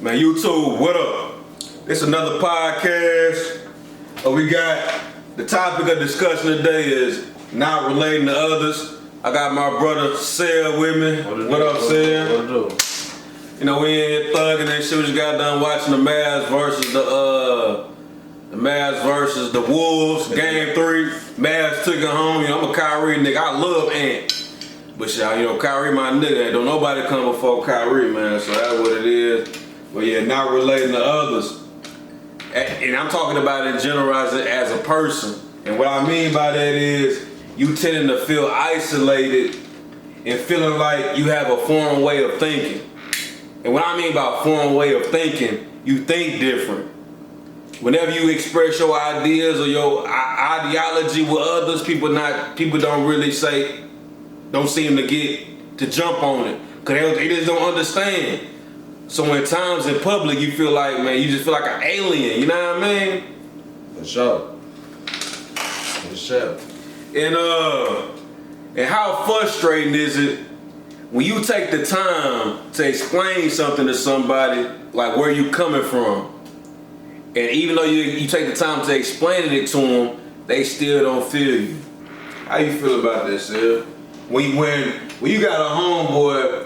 Man, YouTube, what up? It's another podcast. We got the topic of discussion today is not relating to others. I got my brother Sel with me. What up, Sel? What do? You know, we in here thugging and shit. We just got done watching the Mavs versus the Wolves, Game 3. Mavs took it home. You know, I'm a Kyrie nigga. I love Ant. But shit, you know, Kyrie my nigga. Don't nobody come before Kyrie, man. So that's what it is. But yeah, not relating to others. And I'm talking about in general as a person. And what I mean by that is you tending to feel isolated and feeling like you have a foreign way of thinking. And what I mean by foreign way of thinking, you think different. Whenever you express your ideas or your ideology with others, people don't seem to jump on it. Cause they just don't understand. So in times in public, you feel like, man, you just feel like an alien, you know what I mean? For sure. And how frustrating is it when you take the time to explain something to somebody, like where you coming from, and even though you take the time to explain it to them, they still don't feel you. How you feel about this, Sil? When you got a homeboy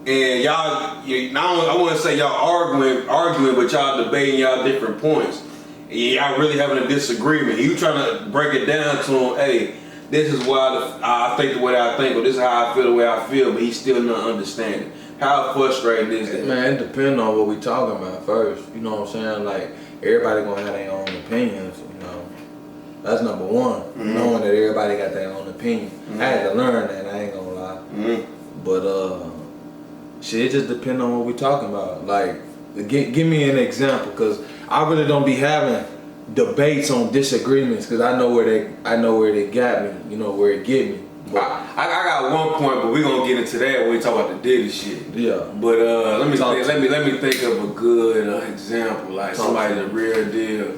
and y'all, I wouldn't say y'all arguing, but y'all debating y'all different points. And y'all really having a disagreement. You trying to break it down to him, hey, this is why I think the way I think, or this is how I feel the way I feel, but he's still not understanding. How frustrating is that? Man, it depends on what we talking about first. You know what I'm saying? Like, everybody gonna have their own opinions, you know. That's number one, knowing that everybody got their own opinion. I had to learn that, I ain't gonna lie. But shit, it just depends on what we talking about. Like, give me an example, cause I really don't be having debates on disagreements, cause I know where they got me. You know where it get me. But I got one point, but we gonna get into that when we talk about the Diddy shit. Yeah. But let me think of a good example, like somebody the real deal.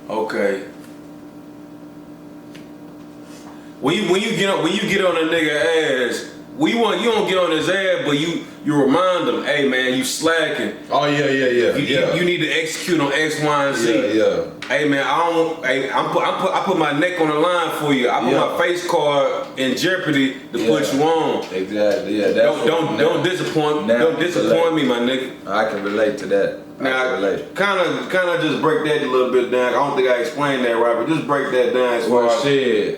Okay. When you get on a nigga ass, you don't get on his ass, but you remind him, hey man, you slacking. Oh yeah. You need to execute on X, Y, and Z. Yeah. Hey man, I put my neck on the line for you. I put my face card in jeopardy to put you on. Exactly. Yeah. Don't disappoint me, my nigga. I can relate to that. Now, kind of just break that a little bit down. I don't think I explained that right, but just break that down as far as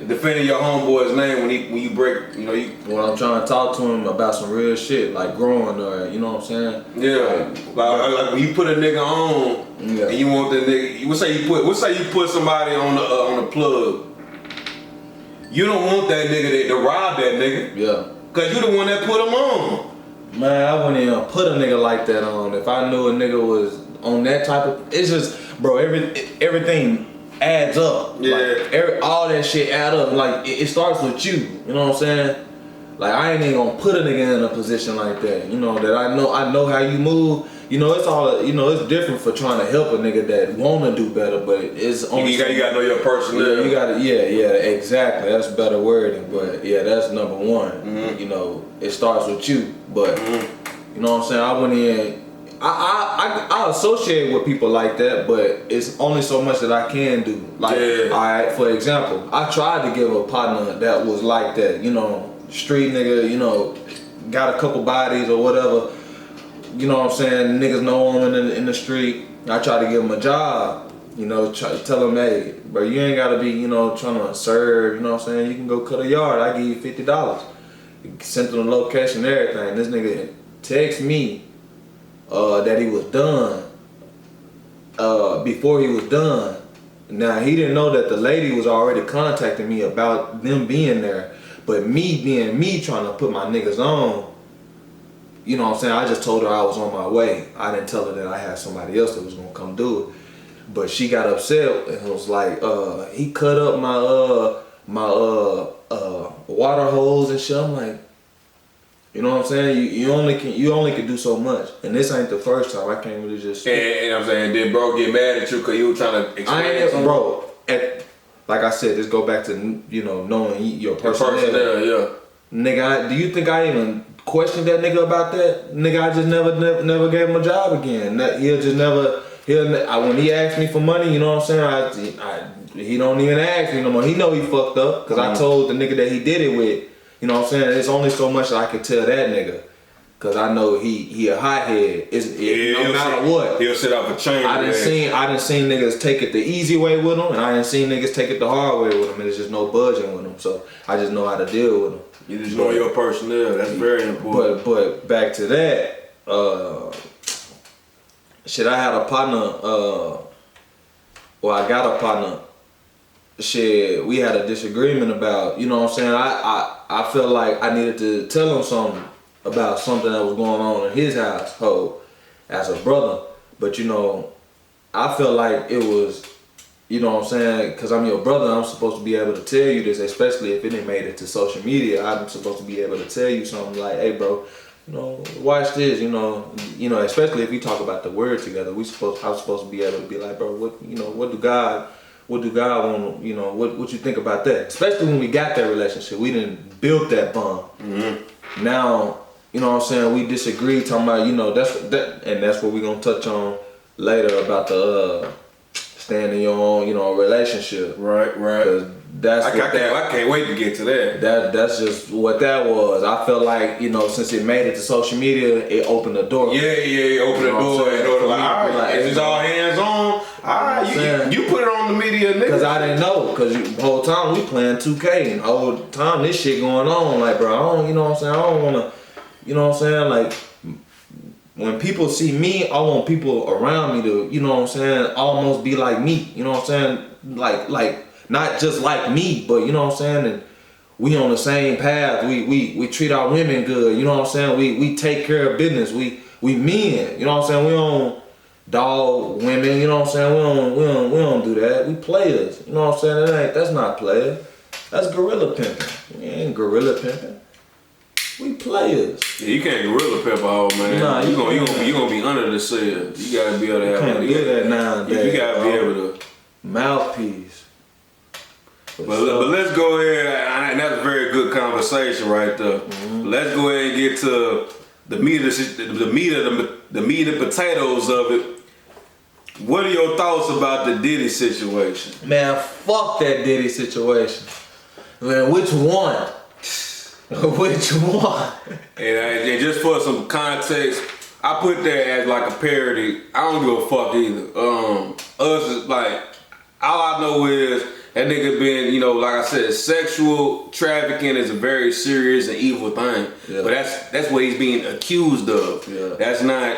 defending your homeboy's name when you break, you know. When I'm trying to talk to him about some real shit, like growing or, you know what I'm saying? Yeah. Like when you put a nigga on and you want the nigga, let's say you put somebody on the plug. You don't want that nigga to rob that nigga. Yeah. Cause you the one that put him on. Man, I wouldn't even put a nigga like that on. If I knew a nigga was on that type of, it's just, bro, everything adds up. Yeah. Like, all that shit add up. Like, it starts with you. You know what I'm saying? Like, I ain't even gonna put a nigga in a position like that. You know, that I know how you move. You know, it's all, you know, it's different for trying to help a nigga that wanna do better, but it's only. You gotta know your personnel. Yeah, you gotta, exactly. That's better wording, but yeah, that's number one. You know, it starts with you, but you know what I'm saying? I wouldn't even, I associate with people like that, but it's only so much that I can do. Like, for example, I tried to give a partner that was like that, you know, street nigga, you know, got a couple bodies or whatever. You know what I'm saying? Niggas know him in the street. I try to give him a job. You know, try to tell him, hey, bro, you ain't gotta be, you know, trying to serve. You know what I'm saying? You can go cut a yard. I give you $50. Sent him the location and everything. This nigga text me that he was done. Before he was done. Now he didn't know that the lady was already contacting me about them being there. But me being me, trying to put my niggas on. You know what I'm saying? I just told her I was on my way. I didn't tell her that I had somebody else that was gonna come do it. But she got upset and was like, he cut up my water hose and shit. I'm like, you know what I'm saying? You only can do so much. And this ain't the first time. I can't really just. And I'm saying, did bro get mad at you because you were trying to explain something? Bro, like I said, just go back to, you know, knowing your personnel. Yeah. Nigga, do you think I even questioned that nigga about that, nigga, I just never gave him a job again. He'll just never. When he asked me for money, you know what I'm saying? He don't even ask me no more. He know he fucked up because I told the nigga that he did it with. You know what I'm saying? There's only so much that I can tell that nigga. Cause I know he a hothead. No matter what, he'll sit out for change. I done seen niggas take it the easy way with him, and I done seen niggas take it the hard way with him, and it's just no budging with him. So I just know how to deal with him. You just know your personnel. That's very important. But back to that, shit. I had a partner. I got a partner. Shit, we had a disagreement about. You know what I'm saying? I felt like I needed to tell him something about something that was going on in his household as a brother. But you know, I felt like it was, you know what I'm saying, because I'm your brother, I'm supposed to be able to tell you this, especially if it ain't made it to social media. I'm supposed to be able to tell you something like, hey bro, you know, watch this, you know, especially if we talk about the word together, I'm supposed to be able to be like, bro, what do God want, you know, what you think about that? Especially when we got that relationship, we didn't build that bond. Mm-hmm. Now, you know what I'm saying, we disagree, talking about, you know, that's what we're gonna touch on later about the staying in your own, you know, relationship. Right. Cause that's I can't wait to get to that. That's just what that was. I felt like, you know, since it made it to social media, it opened the door. Yeah, it opened the door and order like, all right, if it's all hands on, all right, you put it on the media, nigga. Cause I didn't know, cause the whole time we playing 2K and the whole time this shit going on, like bro, I don't, you know what I'm saying, I don't wanna, you know what I'm saying, like when people see me, I want people around me to, you know what I'm saying, almost be like me, you know what I'm saying, like not just like me, but you know what I'm saying, and we on the same path. We treat our women good, you know what I'm saying. We take care of business. We men, you know what I'm saying. We don't dog women, you know what I'm saying. We don't do that. We players, you know what I'm saying. That's not player. That's gorilla pimping. We ain't gorilla pimping. We players. Yeah, you can't gorilla pepper all, man. Nah, you gonna be under the cell. You gotta be able to have. Can't do that nowadays. You gotta be able to mouthpiece. But let's go ahead, and that's a very good conversation right there. Mm-hmm. Let's go ahead and get to the meat and potatoes of it. What are your thoughts about the Diddy situation? Man, fuck that Diddy situation. Man, which one? Which one? And just for some context, I put that as like a parody. I don't give a fuck either. Us is like, all I know is that nigga been, you know, like I said, sexual trafficking is a very serious and evil thing. Yeah. But that's what he's being accused of. Yeah. That's not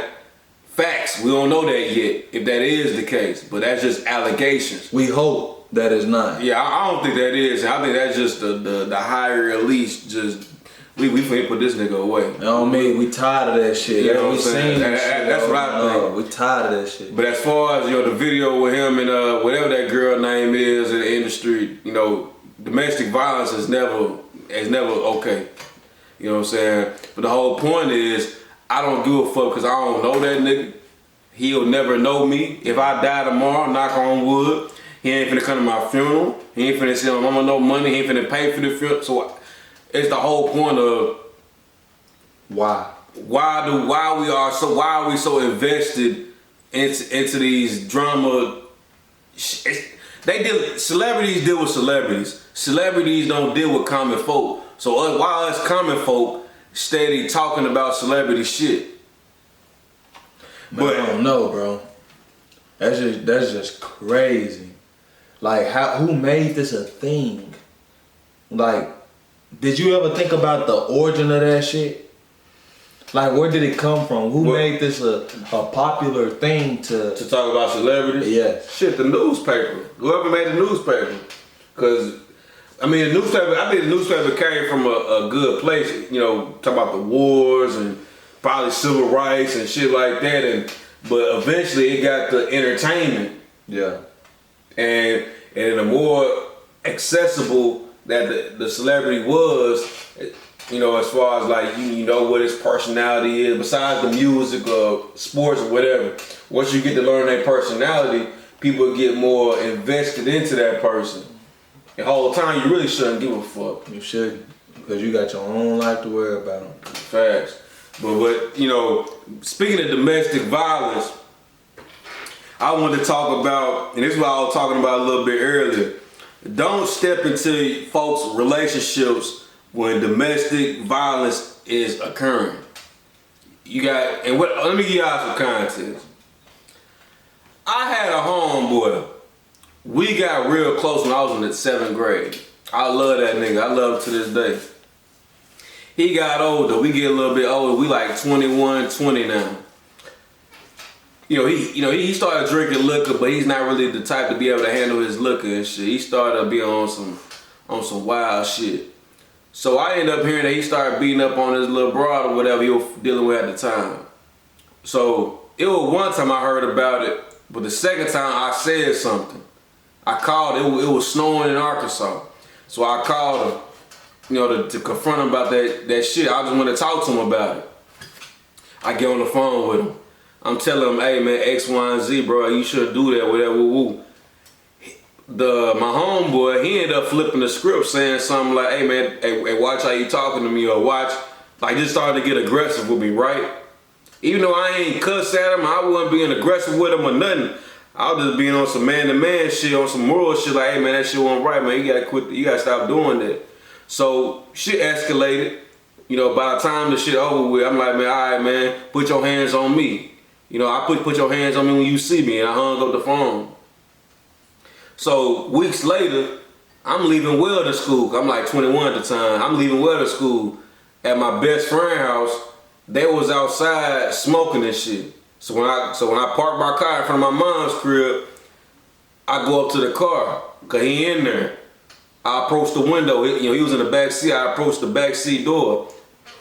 facts. We don't know that yet, if that is the case. But that's just allegations. We hope that is not. Yeah, I don't think that is. I think that's just the higher elite just. We finna put this nigga away. You know what I mean? We tired of that shit. You know what I'm saying? That's what I think. We tired of that shit. But as far as, you know, the video with him and whatever that girl name is in the industry, you know, domestic violence is never okay. You know what I'm saying? But the whole point is, I don't give a fuck because I don't know that nigga. He'll never know me. If I die tomorrow, knock on wood, he ain't finna come to my funeral. He ain't finna send my mama no money. He ain't finna pay for the funeral. So it's the whole point of why are we so invested into these drama. Celebrities deal with celebrities. Celebrities don't deal with common folk. So why us common folk steady talking about celebrity shit? Man, but I don't know, bro. That's just crazy. Like, who made this a thing? Like, did you ever think about the origin of that shit? Like, where did it come from? Who made this a popular thing to talk about celebrities? Yeah. Shit, the newspaper. Whoever made the newspaper. Because, I mean, the newspaper came from a good place. You know, talk about the wars and probably civil rights and shit like that. But eventually it got the entertainment. Yeah. And the more accessible that the celebrity was, you know, as far as like, you know what his personality is, besides the music or sports or whatever, once you get to learn their personality, people get more invested into that person. The whole time you really shouldn't give a fuck. You shouldn't. because you got your own life to worry about. Facts. But you know, speaking of domestic violence, I wanted to talk about, and this is what I was talking about a little bit earlier. Don't step into folks' relationships when domestic violence is occurring. You got, and what? Let me give y'all some context. I had a homeboy. We got real close when I was in the 7th grade. I love that nigga. I love him to this day. He got older. We get a little bit older. We like 21, 20 now. He started drinking liquor, but he's not really the type to be able to handle his liquor and shit. He started to be on some wild shit. So I ended up hearing that he started beating up on his little broad or whatever he was dealing with at the time. So it was one time I heard about it, but the second time I said something. I called, it was snowing in Arkansas. So I called him, to confront him about that shit. I just want to talk to him about it. I get on the phone with him. I'm telling him, hey man, X, Y, and Z, bro, you should do that, whatever, woo. My homeboy, he ended up flipping the script saying something like, hey man, hey, watch how you talking to me, or watch, like just started to get aggressive with me, right? Even though I ain't cuss at him, I wasn't being aggressive with him or nothing. I was just being on some man-to-man shit, on some moral shit, like, hey man, that shit wasn't right, man, you gotta quit, you gotta stop doing that. So shit escalated. By the time the shit over with, I'm like, man, all right, man, put your hands on me. I put your hands on me when you see me, and I hung up the phone. So weeks later, I'm leaving welding school. I'm like 21 at the time. I'm leaving welding school at my best friend's house. They was outside smoking and shit. So when I park my car in front of my mom's crib, I go up to the car, cause he in there. I approach the window. He was in the back seat. I approach the back seat door.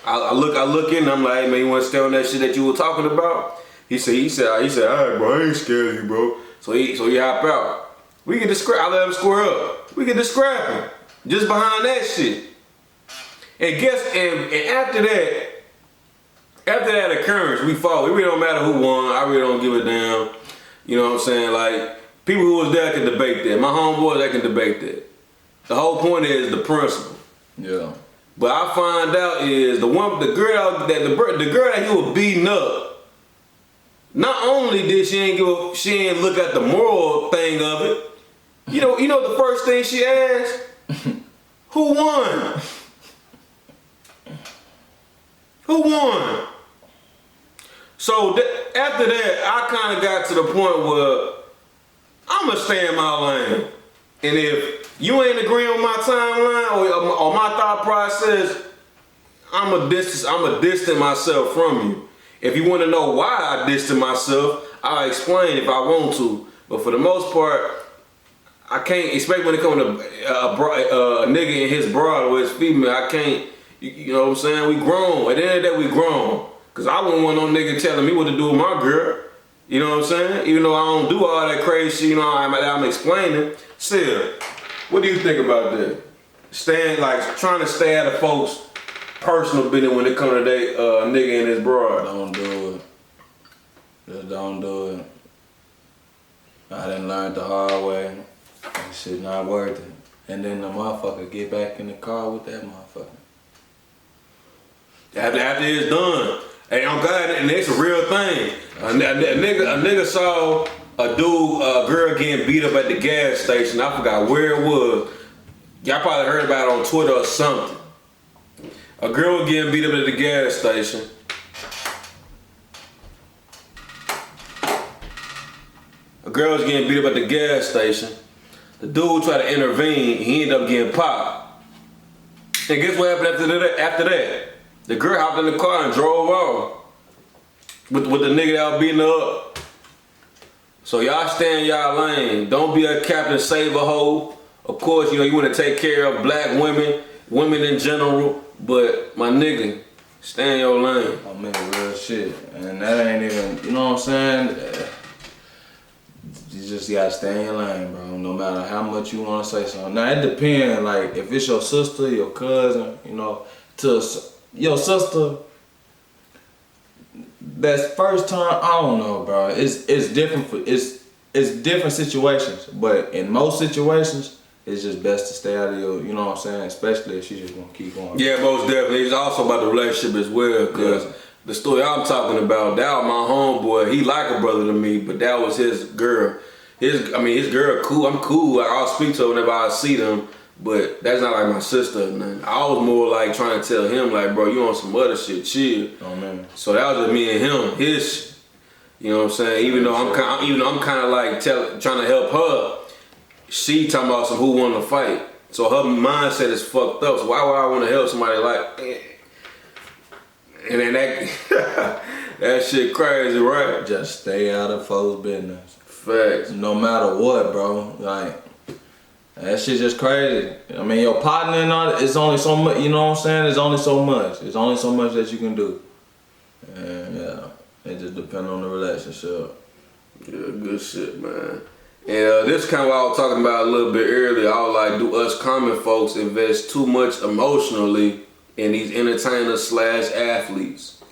I look in. I'm like, hey man, you want to stay on that shit that you were talking about? He said, all right, bro, I ain't scared of you, bro. So he hop out. We get to scrap. I let him square up. We get to scrapping just behind that shit. And after that occurrence, we fought. It really don't matter who won. I really don't give a damn. You know what I'm saying? Like, people who was there can debate that. My homeboys, they can debate that. The whole point is the principle. Yeah. But I find out is the girl that he was beating up. Not only did she ain't look at the moral thing of it. You know the first thing she asked? Who won? Who won? So after that, I kind of got to the point where I'ma stay in my lane. And if you ain't agreeing with my timeline or my thought process, I'ma distance myself from you. If you want to know why I distance myself, I'll explain if I want to. But for the most part, I can't, especially when it comes to a nigga and his broad or his female, I can't, you know what I'm saying? We grown. At the end of the day, we grown. Because I wouldn't want no nigga telling me what to do with my girl. You know what I'm saying? Even though I don't do all that crazy shit, I'm explaining. Still, what do you think about that? Trying to stay out of folks' personal business when it comes to that nigga and his broad. Don't do it. Just don't do it. I done learned the hard way. That shit not worth it. And then the motherfucker get back in the car with that motherfucker. After it's done. Hey, I'm glad, and it's a real thing. A nigga saw a girl getting beat up at the gas station. I forgot where it was. Y'all probably heard about it on Twitter or something. A girl was getting beat up at the gas station. A girl was getting beat up at the gas station. The dude tried to intervene. He ended up getting popped. And guess what happened after that? The girl hopped in the car and drove off with the nigga that was beating her up. So y'all stay in y'all lane. Don't be a captain, save a hoe. Of course, you want to take care of black women in general. But my nigga, stay in your lane. I mean real shit. And that ain't even, you know what I'm saying? You just gotta stay in your lane, bro. No matter how much you wanna say something. Now it depends, like if it's your sister, your cousin, to your sister, that's first time, I don't know, bro. It's different it's different situations. But in most situations, it's just best to stay out of your, you know what I'm saying? Especially if she's just gonna keep going. Yeah, most definitely. It's also about the relationship as well, because the story I'm talking about, that was my homeboy. He like a brother to me, but that was his girl. His girl cool. I'm cool. Like, I'll speak to her whenever I see them, but that's not like my sister or nothing. I was more like trying to tell him, like, bro, you on some other shit, chill. Oh man. So that was just me and him, his shit. You know what I'm saying? Even though I'm kind of like trying to help her, she talking about some who won the fight. So her mindset is fucked up. So why would I want to help somebody like? And then that that shit crazy, right? Just stay out of folks' business. Facts. No matter what, bro. Like that shit just crazy. I mean, your partner and all, it's only so much. You know what I'm saying? There's only so much. There's only so much that you can do. And yeah, it just depends on the relationship. Yeah, good shit, man. And this kind of what I was talking about a little bit earlier. I was like, do us common folks invest too much emotionally in these entertainers / athletes?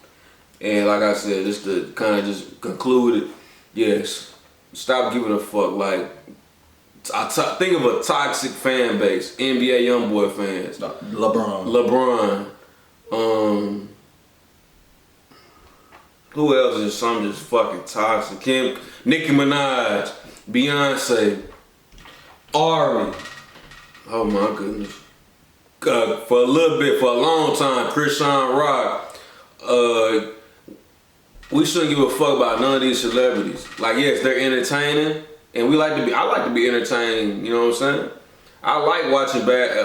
And like I said, just to kind of just conclude it, yes, stop giving a fuck. Like, think of a toxic fan base, NBA YoungBoy fans. LeBron. Who else is some just fucking toxic? Nicki Minaj. Beyonce, Ari. oh my goodness. For a little bit, for a long time, Krishan Rock. We shouldn't give a fuck about none of these celebrities. Like, yes, they're entertaining, and I like to be entertained. You know what I'm saying? I like watching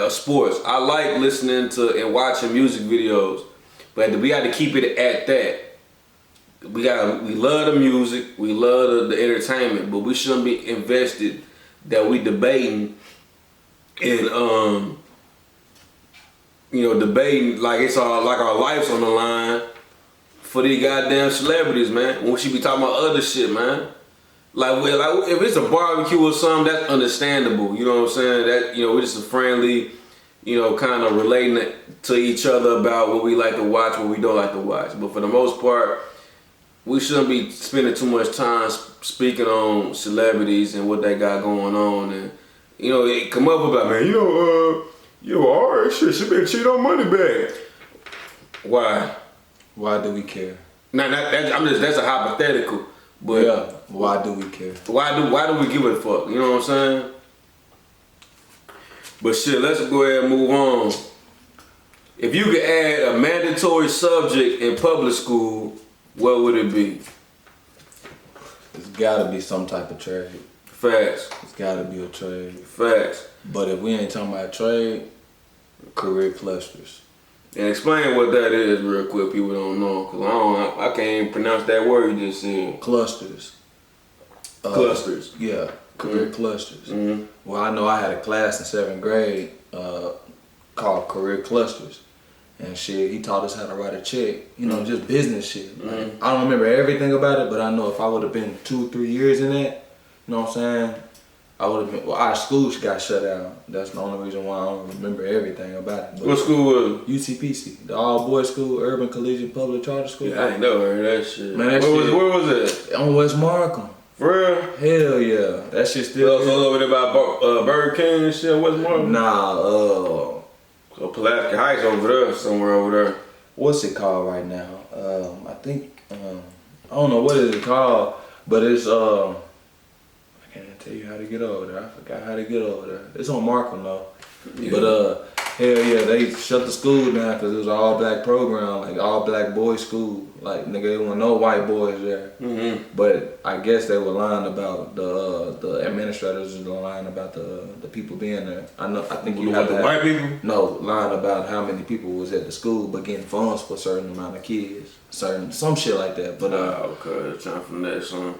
sports. I like listening to and watching music videos, but we got to keep it at that. We love the music, we love the entertainment, but we shouldn't be invested that we debating and debating like it's our lives on the line for these goddamn celebrities, man. When we should be talking about other shit, man. Like if it's a barbecue or something, that's understandable. You know what I'm saying? That we're just a friendly, kind of relating to each other about what we like to watch, what we don't like to watch. But for the most part, we shouldn't be spending too much time speaking on celebrities and what they got going on, and it come up with like, man, alright, shit, she better cheat on Moneybagg. Why? Why do we care? Nah, that's a hypothetical, but yeah, why do we care? Why do we give a fuck? You know what I'm saying? But shit, let's go ahead and move on. If you could add a mandatory subject in public school, what would it be? It's gotta be some type of trade. Facts. It's gotta be a trade. Facts. But if we ain't talking about trade, career clusters. And explain what that is real quick. People don't know, cause I can't even pronounce that word you just said. Clusters. Clusters. Yeah, career clusters. Mm-hmm. Well, I know I had a class in 7th grade called career clusters. And shit, he taught us how to write a check, just business shit. Like, I don't remember everything about it, but I know if I would have been 2 or 3 years in that, you know what I'm saying? I would have been. Well, our school got shut down. That's the only reason why I don't remember everything about it. But what school was it? UTPC, the all boys school, Urban Collegiate Public Charter School. Yeah, I ain't never heard that shit. Man, where was it? On West Markham. For real? Hell yeah, that shit still. So over there by Burger King and shit. West Markham? Nah, So Pulaski Heights over there, somewhere over there. What's it called right now? I think I don't know what is it called, but it's I can't tell you how to get over there. I forgot how to get over there. It's on Markham though. Yeah. But hell yeah, they shut the school down because it was an all black program, like all black boys school. Like nigga, there wasn't no white boys there. Mm-hmm. But I guess they were lying about the administrators were lying about the people being there. I think you have the white people. No, lying about how many people was at the school, but getting funds for a certain amount of kids, some shit like that. But okay, time from that son.